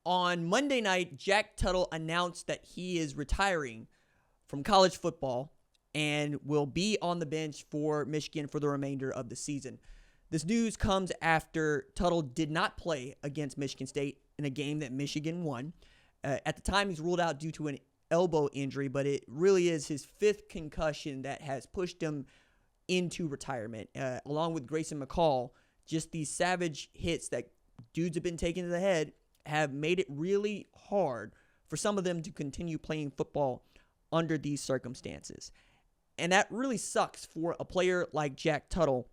On Monday night, Jack Tuttle announced that he is retiring from college football and will be on the bench for Michigan for the remainder of the season. This news comes after Tuttle did not play against Michigan State in a game that Michigan won. At the time, he's ruled out due to an elbow injury, but it really is his fifth concussion that has pushed him into retirement. Along with Grayson McCall, just these savage hits that dudes have been taking to the head have made it really hard for some of them to continue playing football under these circumstances. And that really sucks for a player like Jack Tuttle,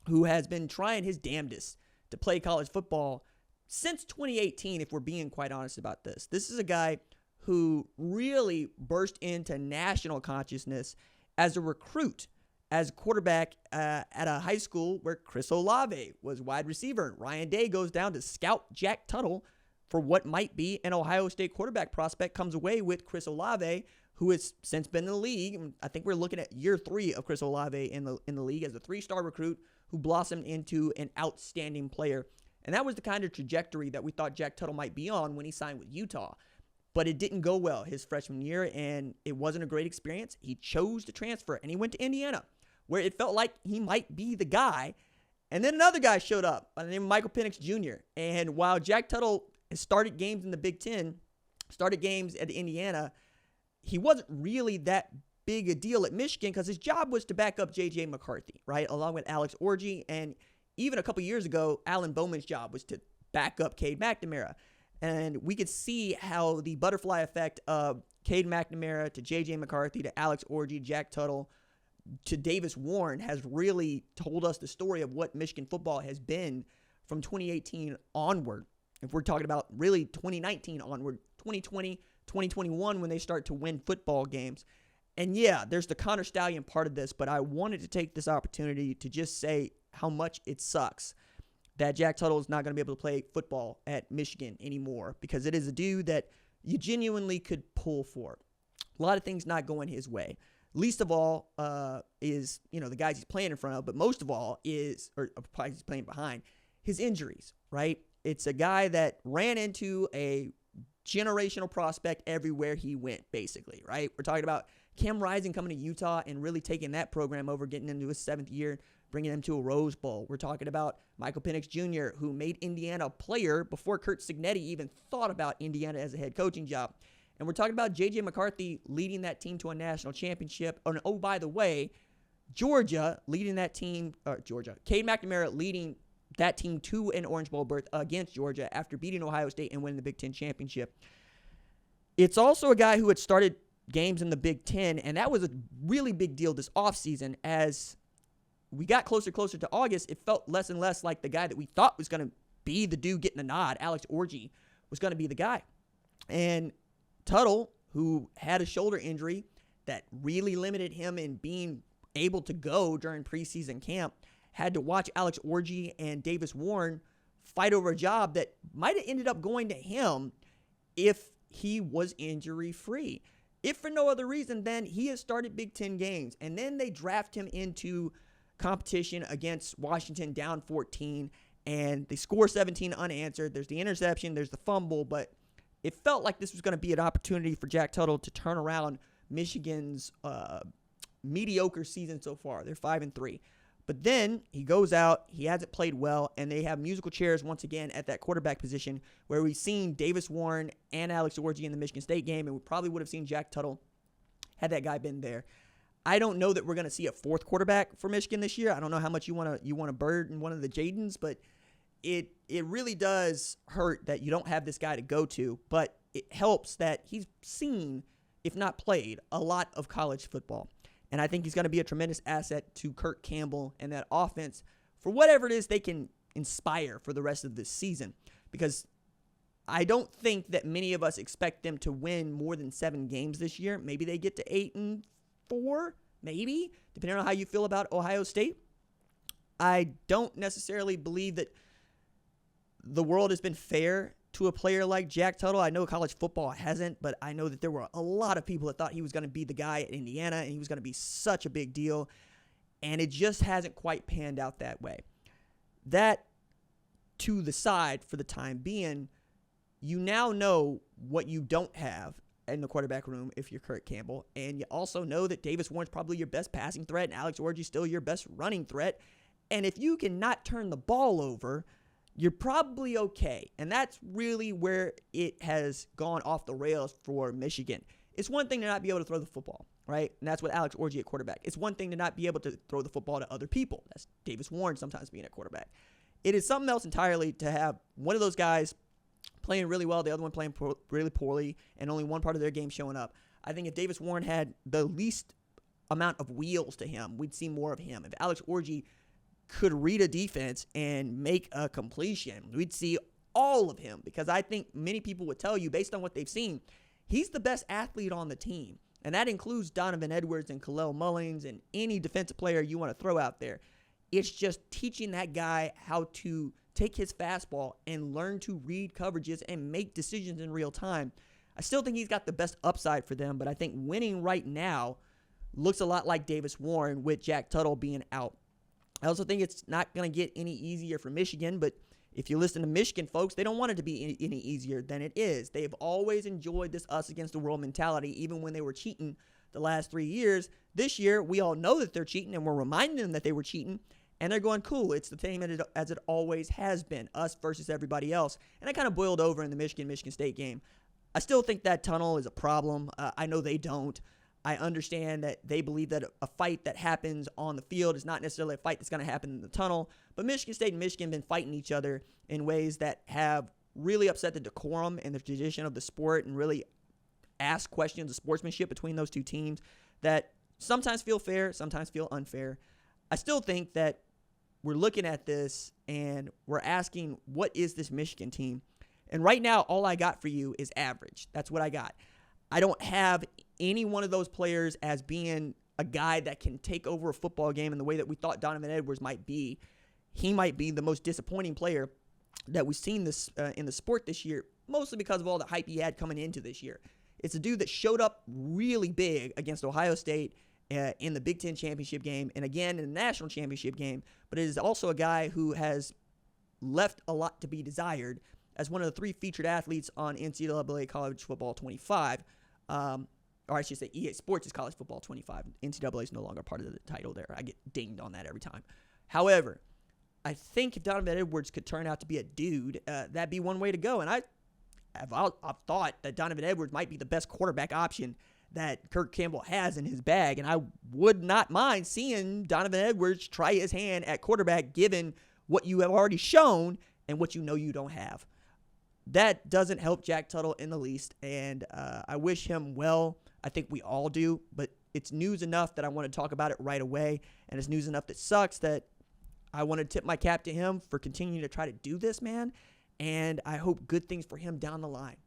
who has been trying his damnedest to play college football since 2018, if we're being quite honest about this. This is a guy who really burst into national consciousness as a recruit, as a quarterback at a high school where Chris Olave was wide receiver. Ryan Day goes down to scout Jack Tuttle for what might be an Ohio State quarterback prospect, comes away with Chris Olave, who has since been in the league. I think we're looking at year 3 of Chris Olave in the league as a 3-star recruit who blossomed into an outstanding player. And that was the kind of trajectory that we thought Jack Tuttle might be on when he signed with Utah. But it didn't go well his freshman year, and it wasn't a great experience. He chose to transfer, and he went to Indiana, where it felt like he might be the guy. And then another guy showed up by the name of Michael Penix Jr. And while Jack Tuttle started games in the Big Ten, started games at Indiana, he wasn't really that big a deal at Michigan because his job was to back up J.J. McCarthy, right, along with Alex Orji. And even a couple years ago, Alan Bowman's job was to back up Cade McNamara. And we could see how the butterfly effect of Cade McNamara to J.J. McCarthy to Alex Orji, Jack Tuttle, to Davis Warren has really told us the story of what Michigan football has been from 2018 onward. If we're talking about really 2019 onward, 2020, 2021, when they start to win football games. And yeah, there's the Connor Stallion part of this, but I wanted to take this opportunity to just say how much it sucks that Jack Tuttle is not going to be able to play football at Michigan anymore, because it is a dude that you genuinely could pull for. A lot of things not going his way. Least of all is, the guys he's playing in front of, but most of all is, or probably he's playing behind, his injuries, right? It's a guy that ran into a generational prospect everywhere he went, basically, right? We're talking about Cam Rising coming to Utah and really taking that program over, getting into his 7th year, bringing them to a Rose Bowl. We're talking about Michael Penix Jr., who made Indiana a player before Curt Cignetti even thought about Indiana as a head coaching job. And we're talking about J.J. McCarthy leading that team to a national championship. And oh, by the way, Georgia leading that team, Cade McNamara leading that team to an Orange Bowl berth against Georgia after beating Ohio State and winning the Big Ten championship. It's also a guy who had started games in the Big Ten, and that was a really big deal this offseason. As we got closer to August, it felt less and less like the guy that we thought was going to be the dude getting the nod, Alex Orji, was going to be the guy. And Tuttle, who had a shoulder injury that really limited him in being able to go during preseason camp, had to watch Alex Orji and Davis Warren fight over a job that might have ended up going to him if he was injury-free. If for no other reason, then he has started Big Ten games, and then they draft him into competition against Washington down 14, and they score 17 unanswered. There's the interception, there's the fumble, but it felt like this was going to be an opportunity for Jack Tuttle to turn around Michigan's mediocre season so far. They're 5-3. But then he goes out, he hasn't played well, and they have musical chairs once again at that quarterback position, where we've seen Davis Warren and Alex Orji in the Michigan State game, and we probably would have seen Jack Tuttle had that guy been there. I don't know that we're going to see a 4th quarterback for Michigan this year. I don't know how much you want to burden one of the Jadens, but it really does hurt that you don't have this guy to go to. But it helps that he's seen, if not played, a lot of college football. And I think he's going to be a tremendous asset to Kirk Campbell and that offense for whatever it is they can inspire for the rest of this season. Because I don't think that many of us expect them to win more than 7 games this year. Maybe they get to 8-4, maybe, depending on how you feel about Ohio State. I don't necessarily believe that the world has been fair to a player like Jack Tuttle. I know college football hasn't, but I know that there were a lot of people that thought he was going to be the guy at Indiana and he was going to be such a big deal, and it just hasn't quite panned out that way. That to the side for the time being, you now know what you don't have in the quarterback room if you're Kurt Campbell, and you also know that Davis Warren's probably your best passing threat and Alex Orji's still your best running threat. And if you cannot turn the ball over, you're probably okay. And that's really where it has gone off the rails for Michigan. It's one thing to not be able to throw the football, right? And that's with Alex Orji at quarterback. It's one thing to not be able to throw the football to other people. That's Davis Warren sometimes being at quarterback. It is something else entirely to have one of those guys playing really well, the other one playing really poorly, and only one part of their game showing up. I think if Davis Warren had the least amount of wheels to him, we'd see more of him. If Alex Orji could read a defense and make a completion, we'd see all of him, because I think many people would tell you, based on what they've seen, he's the best athlete on the team. And that includes Donovan Edwards and Khalil Mullins and any defensive player you want to throw out there. It's just teaching that guy how to take his fastball and learn to read coverages and make decisions in real time. I still think he's got the best upside for them, but I think winning right now looks a lot like Davis Warren with Jack Tuttle being out. I also think it's not going to get any easier for Michigan, but if you listen to Michigan folks, they don't want it to be any easier than it is. They've always enjoyed this us against the world mentality, even when they were cheating the last 3 years. This year, we all know that they're cheating, and we're reminding them that they were cheating, and they're going, cool, it's the same as it always has been, us versus everybody else. And that kind of boiled over in the Michigan State game. I still think that tunnel is a problem. I know they don't. I understand that they believe that a fight that happens on the field is not necessarily a fight that's going to happen in the tunnel. But Michigan State and Michigan have been fighting each other in ways that have really upset the decorum and the tradition of the sport, and really ask questions of sportsmanship between those two teams that sometimes feel fair, sometimes feel unfair. I still think that we're looking at this and we're asking, what is this Michigan team? And right now, all I got for you is average. That's what I got. I don't have any one of those players as being a guy that can take over a football game in the way that we thought Donovan Edwards might be. He might be the most disappointing player that we've seen this in the sport this year, mostly because of all the hype he had coming into this year. It's a dude that showed up really big against Ohio State in the Big Ten championship game, and again in the national championship game, but it is also a guy who has left a lot to be desired as one of the 3 featured athletes on NCAA College Football 25. Or I should say EA Sports is College Football 25. NCAA is no longer part of the title there. I get dinged on that every time. However, I think if Donovan Edwards could turn out to be a dude, that'd be one way to go. And I've thought that Donovan Edwards might be the best quarterback option that Kirk Campbell has in his bag. And I would not mind seeing Donovan Edwards try his hand at quarterback, given what you have already shown and what you know you don't have. That doesn't help Jack Tuttle in the least, and I wish him well. I think we all do, but it's news enough that I want to talk about it right away, and it's news enough that sucks that I want to tip my cap to him for continuing to try to do this, man, and I hope good things for him down the line.